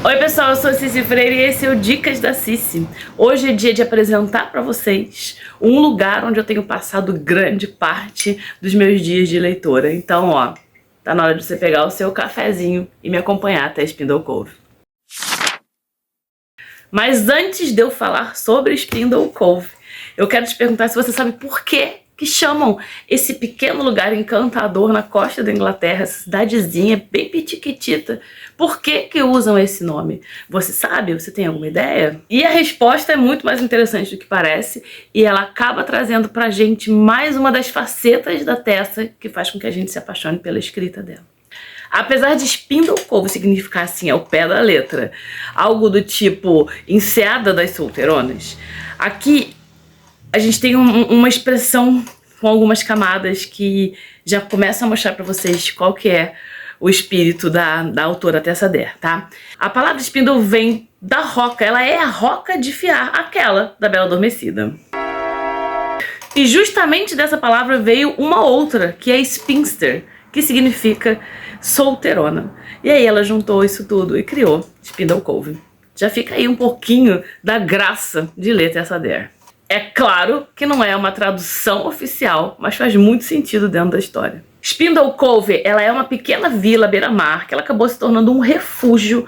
Oi pessoal, eu sou a Cici Freire e esse é o Dicas da Cici. Hoje é dia de apresentar pra vocês um lugar onde eu tenho passado grande parte dos meus dias de leitora. Então, ó, tá na hora de você pegar o seu cafezinho e me acompanhar até Spindle Cove. Mas antes de eu falar sobre Spindle Cove, eu quero te perguntar se você sabe por que chamam esse pequeno lugar encantador na costa da Inglaterra, essa cidadezinha bem pitiquitita. Por que usam esse nome? Você sabe? Você tem alguma ideia? E a resposta é muito mais interessante do que parece, e ela acaba trazendo pra gente mais uma das facetas da Tessa que faz com que a gente se apaixone pela escrita dela. Apesar de Spindle Cove significar assim, ao pé da letra, algo do tipo enseada das solteironas, aqui a gente tem uma expressão com algumas camadas que já começa a mostrar pra vocês qual que é o espírito da autora Tessa Dare, tá? A palavra Spindle vem da roca, ela é a roca de fiar, aquela da Bela Adormecida. E justamente dessa palavra veio uma outra, que é spinster, que significa solteirona. E aí ela juntou isso tudo e criou Spindle Cove. Já fica aí um pouquinho da graça de ler Tessa Dare. É claro que não é uma tradução oficial, mas faz muito sentido dentro da história. Spindle Cove, ela é uma pequena vila à beira-mar que ela acabou se tornando um refúgio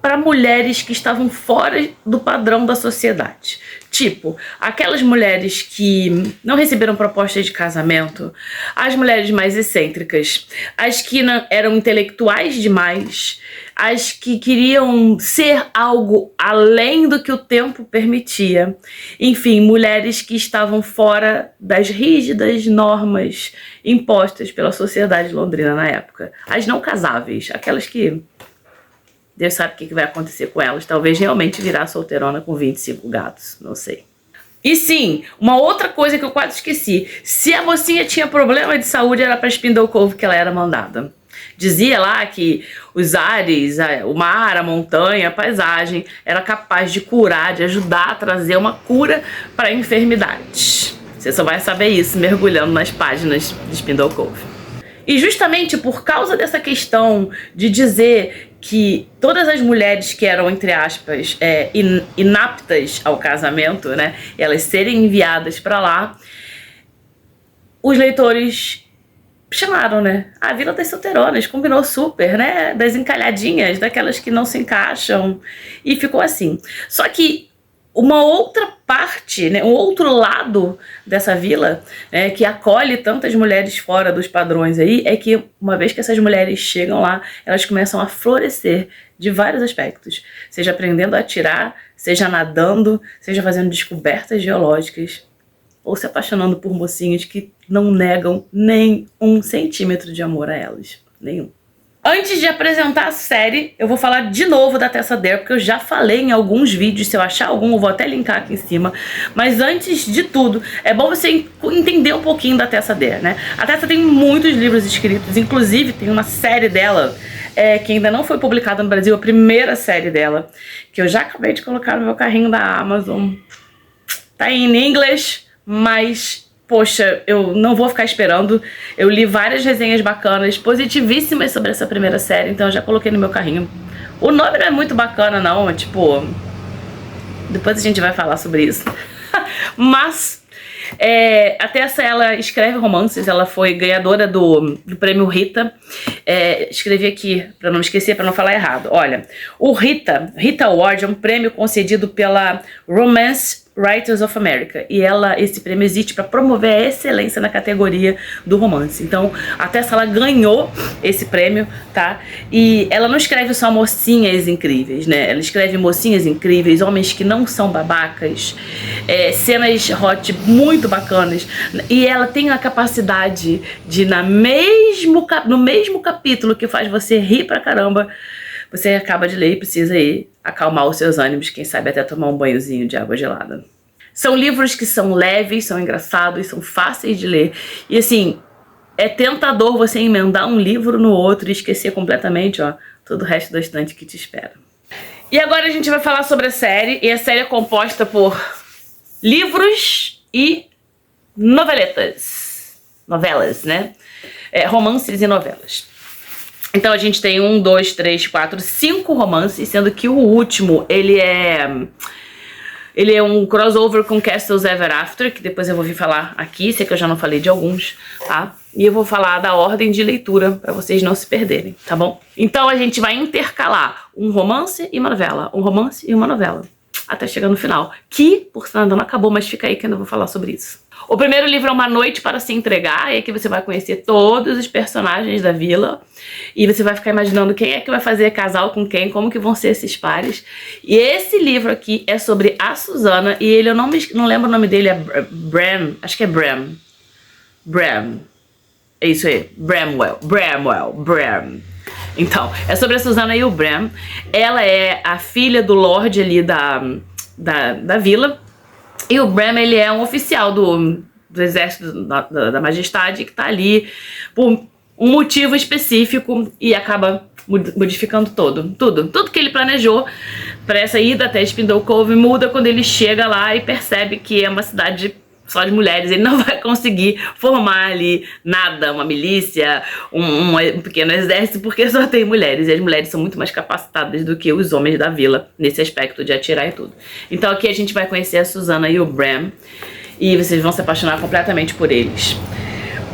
para mulheres que estavam fora do padrão da sociedade. Tipo, aquelas mulheres que não receberam propostas de casamento, as mulheres mais excêntricas, as que não, eram intelectuais demais, as que queriam ser algo além do que o tempo permitia. Enfim, mulheres que estavam fora das rígidas normas impostas pela sociedade londrina na época. As não casáveis, aquelas que Deus sabe o que vai acontecer com elas. Talvez realmente virar solteirona com 25 gatos, não sei. E sim, uma outra coisa que eu quase esqueci. Se a mocinha tinha problema de saúde, era pra Spindle Cove que ela era mandada. Dizia lá que os ares, o mar, a montanha, a paisagem era capaz de curar, de ajudar a trazer uma cura para enfermidades. Você só vai saber isso mergulhando nas páginas de Spindle Cove. E justamente por causa dessa questão de dizer que todas as mulheres que eram, entre aspas, inaptas ao casamento, né, elas serem enviadas para lá, os leitores chamaram, né, a Vila das Solteironas, combinou super, né, das encalhadinhas, daquelas que não se encaixam, e ficou assim. Só que uma outra parte, né, um outro lado dessa vila, né, que acolhe tantas mulheres fora dos padrões aí, é que uma vez que essas mulheres chegam lá, elas começam a florescer de vários aspectos, seja aprendendo a atirar, seja nadando, seja fazendo descobertas geológicas, ou se apaixonando por mocinhas que não negam nem 1 centímetro de amor a elas, nenhum. Antes de apresentar a série, eu vou falar de novo da Tessa Dare, porque eu já falei em alguns vídeos, se eu achar algum eu vou até linkar aqui em cima. Mas antes de tudo, é bom você entender um pouquinho da Tessa Dare, né? A Tessa tem muitos livros escritos, inclusive tem uma série dela que ainda não foi publicada no Brasil, a primeira série dela, que eu já acabei de colocar no meu carrinho da Amazon. Tá em inglês, mas poxa, eu não vou ficar esperando. Eu li várias resenhas bacanas, positivíssimas sobre essa primeira série, então eu já coloquei no meu carrinho. O nome não é muito bacana não, é tipo... Depois a gente vai falar sobre isso. Mas a Tessa, ela escreve romances, ela foi ganhadora do prêmio Rita. Escrevi aqui, pra não esquecer, pra não falar errado. Olha, o Rita Award é um prêmio concedido pela Romance Writers of America, e esse prêmio existe para promover a excelência na categoria do romance. Então a Tessa, ela ganhou esse prêmio, tá? E ela não escreve só mocinhas incríveis, né? Ela escreve mocinhas incríveis, homens que não são babacas, cenas hot muito bacanas, e ela tem a capacidade de no mesmo capítulo que faz você rir pra caramba, você acaba de ler e precisa ir acalmar os seus ânimos, quem sabe até tomar um banhozinho de água gelada. São livros que são leves, são engraçados, são fáceis de ler. E assim, é tentador você emendar um livro no outro e esquecer completamente, ó, todo o resto da estante que te espera. E agora a gente vai falar sobre a série, e a série é composta por livros e noveletas. Novelas, né? Romances e novelas. Então a gente tem 1, 2, 3, 4, 5 romances, sendo que o último, ele é um crossover com Castles Ever After, que depois eu vou vir falar aqui, sei que eu já não falei de alguns, tá? E eu vou falar da ordem de leitura, pra vocês não se perderem, tá bom? Então a gente vai intercalar um romance e uma novela, um romance e uma novela, até chegar no final, que, por sinal, ainda não acabou, mas fica aí que eu ainda vou falar sobre isso. O primeiro livro é Uma Noite para se Entregar, e aqui você vai conhecer todos os personagens da vila, e você vai ficar imaginando quem é que vai fazer casal com quem, como que vão ser esses pares. E esse livro aqui é sobre a Susana, e ele, eu não lembro o nome dele, é Bram, acho que é Bram. É isso aí, Bram. Então, é sobre a Susana e o Bram. Ela é a filha do lorde ali da vila. E o Bram, ele é um oficial do exército da majestade que tá ali por um motivo específico e acaba modificando tudo que ele planejou para essa ida até Spindle Cove muda quando ele chega lá e percebe que é uma cidade só de mulheres. Ele não vai conseguir formar ali nada, uma milícia, um pequeno exército, porque só tem mulheres, e as mulheres são muito mais capacitadas do que os homens da vila nesse aspecto de atirar e tudo. Então aqui a gente vai conhecer a Susana e o Bram, e vocês vão se apaixonar completamente por eles.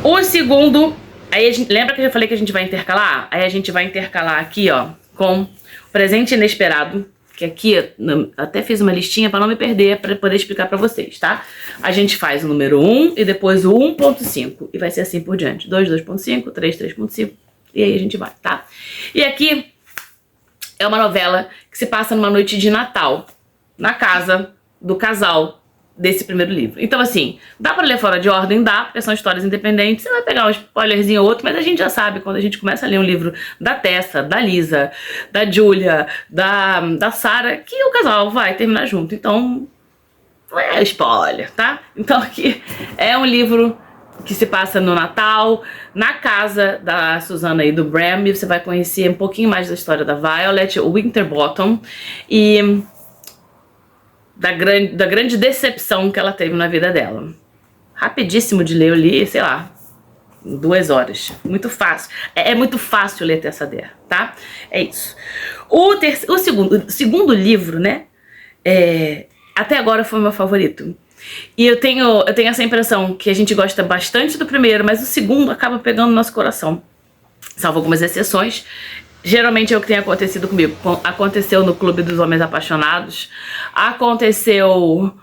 O segundo, aí a gente, lembra que eu já falei que a gente vai intercalar? Aí a gente vai intercalar aqui, ó, com Presente Inesperado, que aqui eu até fiz uma listinha para não me perder, para poder explicar para vocês, tá? A gente faz o número 1 e depois o 1.5 e vai ser assim por diante. 2, 2.5, 3, 3.5 e aí a gente vai, tá? E aqui é uma novela que se passa numa noite de Natal, na casa do casal desse primeiro livro. Então assim, dá pra ler fora de ordem? Dá, porque são histórias independentes, você vai pegar um spoilerzinho ou outro, mas a gente já sabe, quando a gente começa a ler um livro da Tessa, da Lisa, da Julia, da Sarah, que o casal vai terminar junto, então não é spoiler, tá? Então aqui é um livro que se passa no Natal, na casa da Susana e do Bram, e você vai conhecer um pouquinho mais da história da Violet Winterbottom e da grande decepção que ela teve na vida dela. Rapidíssimo de ler, eu li, sei lá, 2 horas. Muito fácil. É muito fácil ler Tessa Dare, tá? É isso. O segundo livro, né? Até agora foi o meu favorito. E eu tenho essa impressão que a gente gosta bastante do primeiro, mas o segundo acaba pegando no nosso coração. Salvo algumas exceções. Geralmente é o que tem acontecido comigo. Aconteceu no Clube dos Homens Apaixonados. Aconteceu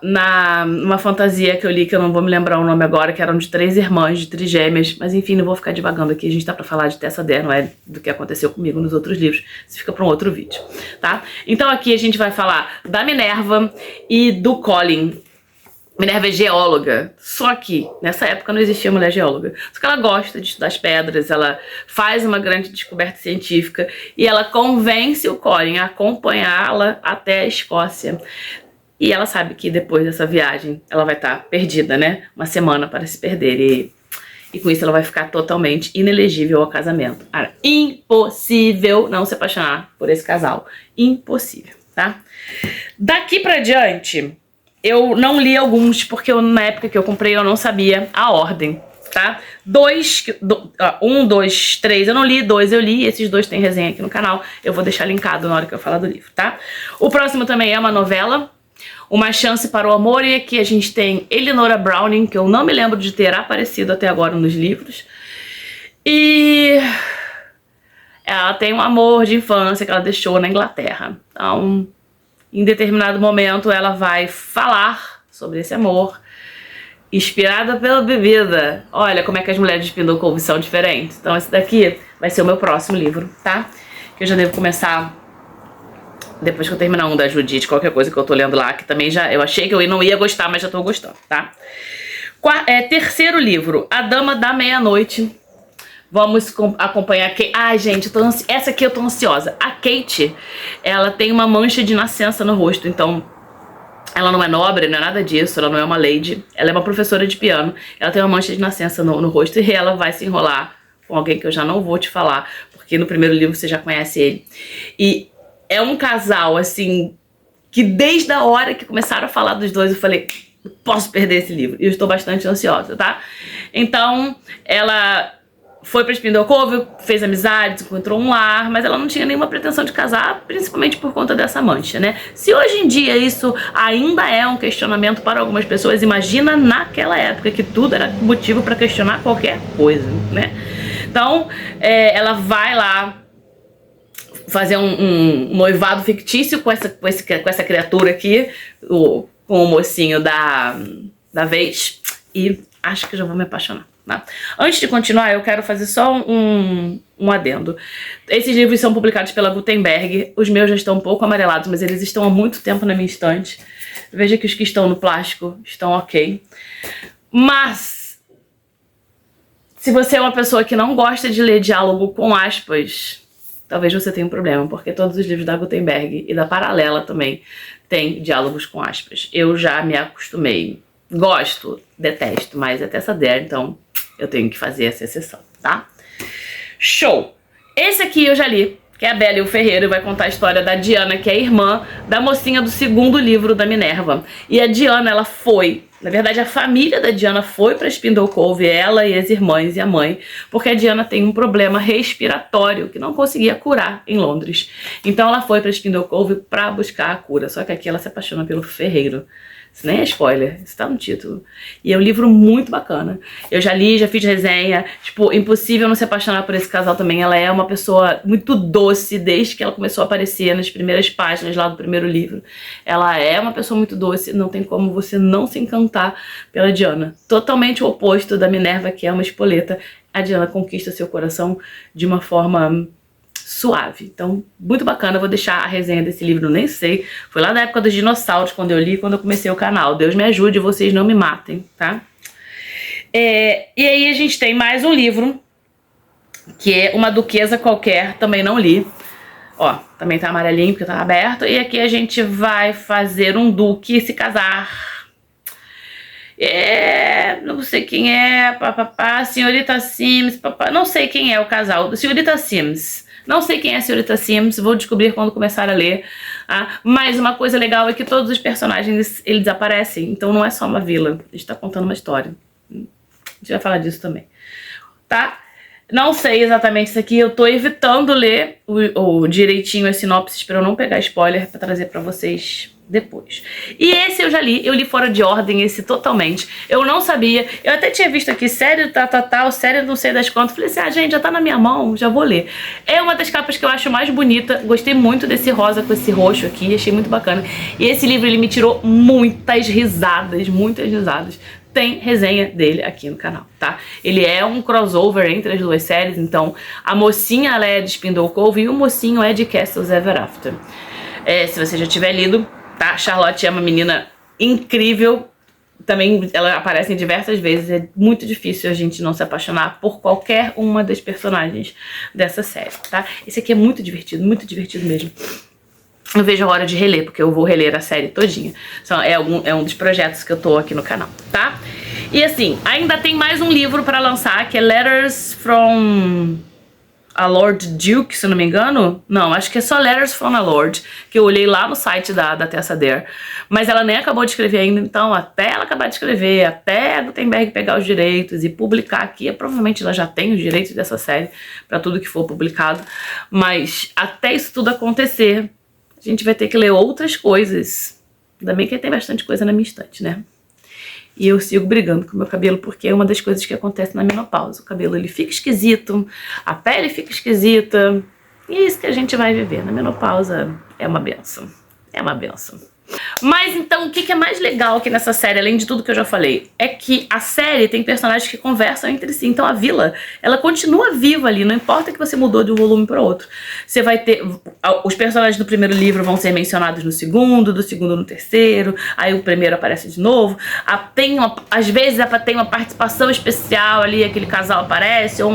numa fantasia que eu li, que eu não vou me lembrar o nome agora, que eram de 3 irmãs, de trigêmeas. Mas enfim, não vou ficar divagando aqui. A gente tá pra falar de Tessa Dare, não é do que aconteceu comigo nos outros livros. Isso fica pra um outro vídeo, tá? Então aqui a gente vai falar da Minerva e do Colin. Minerva é geóloga, só que nessa época não existia mulher geóloga. Só que ela gosta de estudar as pedras, ela faz uma grande descoberta científica e ela convence o Colin a acompanhá-la até a Escócia. E ela sabe que depois dessa viagem ela vai estar perdida, né? Uma semana para se perder e com isso ela vai ficar totalmente inelegível ao casamento. Cara, impossível não se apaixonar por esse casal. Impossível, tá? Daqui pra diante... eu não li alguns, porque na época que eu comprei eu não sabia a ordem, tá? 1, 2, 3, eu não li, 2 eu li, esses 2 tem resenha aqui no canal, eu vou deixar linkado na hora que eu falar do livro, tá? O próximo também é uma novela, Uma Chance para o Amor, e aqui a gente tem Eleanor Browning, que eu não me lembro de ter aparecido até agora nos livros, e ela tem um amor de infância que ela deixou na Inglaterra, então... em determinado momento ela vai falar sobre esse amor, inspirada pela bebida. Olha como é que as mulheres de Spindle Cove são diferentes. Então esse daqui vai ser o meu próximo livro, tá? Que eu já devo começar depois que eu terminar um da Judite, qualquer coisa que eu tô lendo lá, que também já... eu achei que eu não ia gostar, mas já tô gostando, tá? Terceiro livro, A Dama da Meia-Noite. Vamos acompanhar a Kate. Ai, gente, essa aqui eu tô ansiosa. A Kate, ela tem uma mancha de nascença no rosto, então ela não é nobre, não é nada disso, ela não é uma lady. Ela é uma professora de piano, ela tem uma mancha de nascença no rosto e ela vai se enrolar com alguém que eu já não vou te falar, porque no primeiro livro você já conhece ele. E é um casal, assim, que desde a hora que começaram a falar dos dois eu falei... não posso perder esse livro. E eu estou bastante ansiosa, tá? Então, ela... foi pra Spindle Cove, fez amizades, encontrou um lar, mas ela não tinha nenhuma pretensão de casar, principalmente por conta dessa mancha, né? Se hoje em dia isso ainda é um questionamento para algumas pessoas, imagina naquela época que tudo era motivo para questionar qualquer coisa, né? Então, ela vai lá fazer um noivado fictício com essa criatura aqui, com o mocinho da vez, e acho que já vou me apaixonar. Tá? Antes de continuar, eu quero fazer só um adendo. Esses livros são publicados pela Gutenberg. Os meus já estão um pouco amarelados, mas eles estão há muito tempo na minha estante. Veja que os que estão no plástico estão ok. Mas, se você é uma pessoa que não gosta de ler diálogo com aspas, talvez você tenha um problema, porque todos os livros da Gutenberg e da Paralela também têm diálogos com aspas. Eu já me acostumei. Gosto, detesto, mas é Tessa Dare, então eu tenho que fazer essa exceção, tá? Show! Esse aqui eu já li, que é a Bela e o Ferreiro, e vai contar a história da Diana, que é a irmã da mocinha do segundo livro da Minerva. E a Diana, ela foi, na verdade a família da Diana foi pra Spindle Cove, ela e as irmãs e a mãe, porque a Diana tem um problema respiratório que não conseguia curar em Londres. Então ela foi pra Spindle Cove pra buscar a cura, só que aqui ela se apaixona pelo Ferreiro. Isso nem é spoiler, isso tá no título. E é um livro muito bacana. Eu já li, já fiz resenha. Tipo, impossível não se apaixonar por esse casal também. Ela é uma pessoa muito doce desde que ela começou a aparecer nas primeiras páginas lá do primeiro livro. Ela é uma pessoa muito doce, não tem como você não se encantar pela Diana. Totalmente o oposto da Minerva, que é uma espoleta. A Diana conquista seu coração de uma forma suave. Então, muito bacana. Eu vou deixar a resenha desse livro, nem sei. Foi lá da época dos dinossauros, quando eu li, quando eu comecei o canal. Deus me ajude, vocês não me matem, tá? E aí a gente tem mais um livro, que é Uma Duquesa Qualquer, também não li. Ó, também tá amarelinho, porque tá aberto. E aqui a gente vai fazer um duque se casar. Não sei quem é, papapá, senhorita Sims, papá, não sei quem é o casal. Senhorita Sims. Não sei quem é a senhorita Sims, vou descobrir quando começar a ler. Mas uma coisa legal é que todos os personagens, eles aparecem. Então não é só uma vila, a gente tá contando uma história. A gente vai falar disso também. Tá? Não sei exatamente isso aqui, eu tô evitando ler o direitinho as sinopses pra eu não pegar spoiler pra trazer pra vocês depois. E esse eu já li, eu li fora de ordem esse totalmente. Eu não sabia, eu até tinha visto aqui, série tal, série não sei das quantas. Falei assim, gente, já tá na minha mão, já vou ler. É uma das capas que eu acho mais bonita, gostei muito desse rosa com esse roxo aqui, achei muito bacana. E esse livro, ele me tirou muitas risadas, muitas risadas. Tem resenha dele aqui no canal, tá? Ele é um crossover entre as duas séries, então a mocinha, ela é de Spindle Cove e o mocinho é de Castles Ever After. Se você já tiver lido, tá? Charlotte é uma menina incrível, também ela aparece diversas vezes, é muito difícil a gente não se apaixonar por qualquer uma das personagens dessa série, tá? Esse aqui é muito divertido mesmo. Eu vejo a hora de reler, porque eu vou reler a série todinha. É um dos projetos que eu tô aqui no canal, tá? E assim, ainda tem mais um livro pra lançar, que é Letters from a Lord Duke, se não me engano. Não, acho que é só Letters from a Lord, que eu olhei lá no site da Tessa Dare. Mas ela nem acabou de escrever ainda, então até ela acabar de escrever, até a Gutenberg pegar os direitos e publicar aqui, provavelmente ela já tem os direitos dessa série pra tudo que for publicado. Mas até isso tudo acontecer, a gente vai ter que ler outras coisas. Ainda bem que tem bastante coisa na minha estante, né? E eu sigo brigando com o meu cabelo, porque é uma das coisas que acontece na menopausa. O cabelo, ele fica esquisito, a pele fica esquisita. E é isso que a gente vai viver. Na menopausa é uma benção. É uma benção. Mas então, o que é mais legal aqui nessa série, além de tudo que eu já falei, é que a série tem personagens que conversam entre si. Então a vila, ela continua viva ali, não importa que você mudou de um volume para outro. Você vai ter... Os personagens do primeiro livro vão ser mencionados no segundo, do segundo no terceiro, aí o primeiro aparece de novo. Às vezes tem uma participação especial ali, aquele casal aparece, ou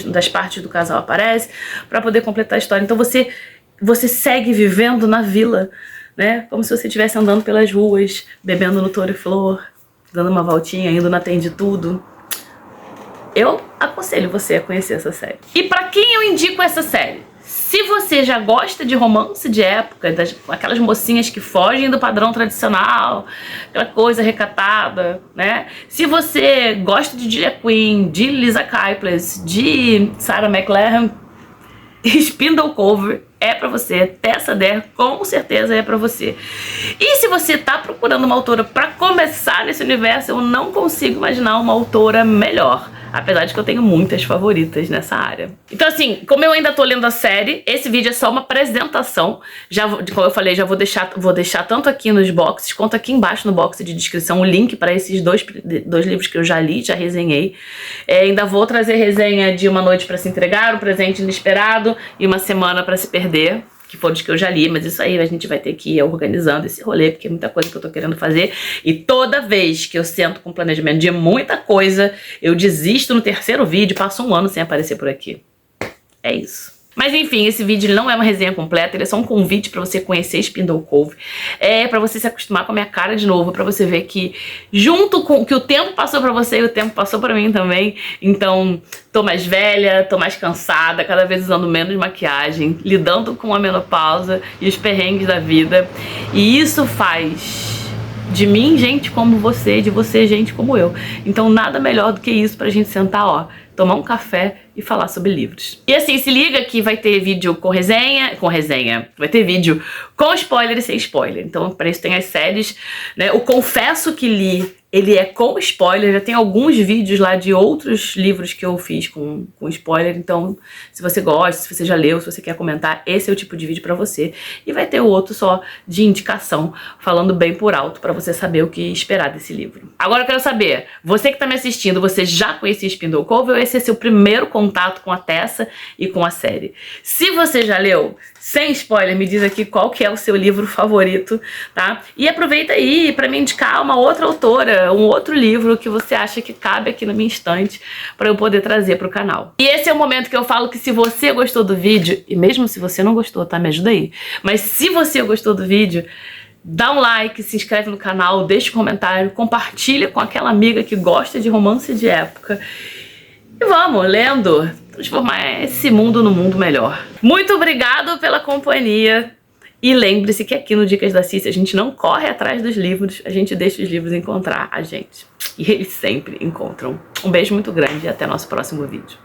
das partes do casal aparece, para poder completar a história. Então você segue vivendo na vila, né? Como se você estivesse andando pelas ruas, bebendo no Touro e Flor, dando uma voltinha, indo na Tem de Tudo. Eu aconselho você a conhecer essa série. E pra quem eu indico essa série? Se você já gosta de romance de época, aquelas mocinhas que fogem do padrão tradicional, aquela coisa recatada, né? Se você gosta de Julia Quinn, de Lisa Kleypas, de Sarah McLachlan, Spindle Cove é pra você. Tessa Dare com certeza é pra você. E se você tá procurando uma autora pra começar nesse universo, eu não consigo imaginar uma autora melhor. Apesar de que eu tenho muitas favoritas nessa área. Então assim, como eu ainda tô lendo a série, esse vídeo é só uma apresentação. Já, como eu falei, já vou deixar tanto aqui nos boxes, quanto aqui embaixo no box de descrição o link para esses dois livros que eu já li, já resenhei. Ainda vou trazer resenha de Uma Noite para Se Entregar, Um Presente Inesperado e Uma Semana para Se Perder, que foram os que eu já li, mas isso aí a gente vai ter que ir organizando esse rolê, porque é muita coisa que eu tô querendo fazer. E toda vez que eu sento com planejamento de muita coisa, eu desisto no terceiro vídeo, passo um ano sem aparecer por aqui. É isso. Mas enfim, esse vídeo não é uma resenha completa, ele é só um convite pra você conhecer Spindle Cove. É pra você se acostumar com a minha cara de novo, pra você ver que junto com que o tempo passou pra você e o tempo passou pra mim também. Então, tô mais velha, tô mais cansada, cada vez usando menos maquiagem, lidando com a menopausa e os perrengues da vida. E isso faz de mim gente como você, de você gente como eu. Então nada melhor do que isso pra gente sentar, ó, tomar um café e falar sobre livros. E assim, se liga que vai ter vídeo com resenha, vai ter vídeo com spoiler e sem spoiler. Então para isso tem as séries, né? O Confesso Que Li, ele é com spoiler, já tem alguns vídeos lá de outros livros que eu fiz com spoiler, então se você gosta, se você já leu, se você quer comentar, esse é o tipo de vídeo pra você. E vai ter o outro só de indicação, falando bem por alto, pra você saber o que esperar desse livro. Agora eu quero saber, você que tá me assistindo, você já conhecia Spindle Cove ou esse é seu primeiro contato com a Tessa e com a série? Se você já leu, sem spoiler, me diz aqui qual que é o seu livro favorito, tá? E aproveita aí pra me indicar uma outra autora, um outro livro que você acha que cabe aqui na minha estante pra eu poder trazer pro canal. E esse é o momento que eu falo que se você gostou do vídeo, e mesmo se você não gostou, tá? Me ajuda aí. Mas se você gostou do vídeo, dá um like, se inscreve no canal, deixa um comentário, compartilha com aquela amiga que gosta de romance de época. E vamos, lendo, transformar esse mundo num mundo melhor. Muito obrigado pela companhia. E lembre-se que aqui no Dicas da Cici a gente não corre atrás dos livros, a gente deixa os livros encontrar a gente. E eles sempre encontram. Um beijo muito grande e até nosso próximo vídeo.